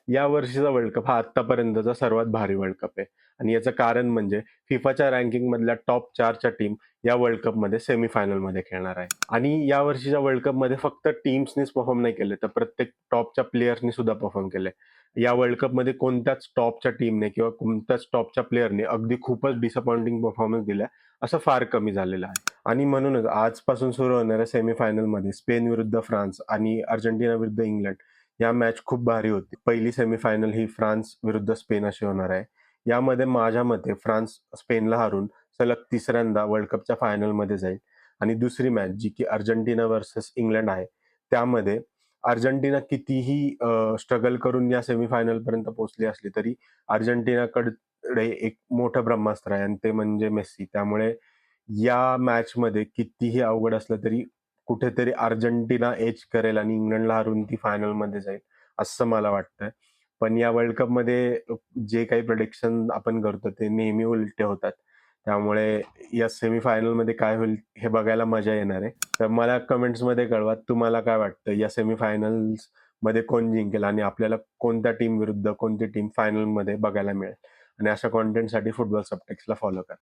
या वर्षीचा world cup हा आत्तापर्यंतचा सर्वात भारी वर्ल्ड कप आहे आणि याचं कारण म्हणजे फिफाच्या रँकिंगमधल्या टॉप 4च्या टीम या वर्ल्ड कपमध्ये सेमीफायनलमध्ये खेळणार आहे. आणि या वर्षीच्या वर्ल्ड कपमध्ये फक्त टीम्सनीच परफॉर्म नाही केले, तर प्रत्येक टॉपच्या प्लेयर्सनी सुद्धा परफॉर्म केले. या वर्ल्ड कपमध्ये कोणत्याच टॉपच्या टीमने किंवा कोणत्याच टॉपच्या प्लेयरने अगदी खूपच डिसअपॉइंटिंग परफॉर्मन्स दिला, असं फार कमी झालेलं आहे. आणि म्हणूनच आजपासून सुरू होणाऱ्या सेमीफायनलमध्ये स्पेन विरुद्ध फ्रान्स आणि अर्जेंटिना विरुद्ध इंग्लंड या मॅच खूप भारी होती. पहिली सेमीफायनल ही फ्रान्स विरुद्ध स्पेन अशी होणार आहे. यामध्ये माझ्या मते फ्रान्स स्पेनला हारून सलग तिसऱ्यांदा वर्ल्ड कपच्या फायनलमध्ये जाईल आणि दुसरी मॅच जी की अर्जेंटिना वर्सेस इंग्लंड आहे, त्यामध्ये अर्जेंटिना कितीही स्ट्रगल करून या सेमीफायनलपर्यंत पोहोचली असली तरी अर्जेंटिनाकडे एक मोठं ब्रह्मास्त्र आहे आणि ते म्हणजे मेस्सी. त्यामुळे या मॅचमध्ये कितीही अवघड असलं तरी कुठेतरी अर्जेंटिना एज करेल आणि इंग्लंडला हरून ती फायनलमध्ये जाईल, असं मला वाटतंय. पण या वर्ल्ड कपमध्ये जे काही प्रेडिक्शन आपण करतो ते नेहमी उलटे होतात. त्यामुळे या सेमीफायनलमध्ये काय होईल हे बघायला मजा येणार आहे. तर मला कमेंट्समध्ये कळवा तुम्हाला काय वाटतं या सेमीफायनल्समध्ये कोण जिंकेल आणि आपल्याला कोणत्या टीम विरुद्ध कोणती टीम फायनलमध्ये बघायला मिळेल आणि अशा कॉन्टेंटसाठी फुटबॉल सबटेक्स्टला फॉलो करा.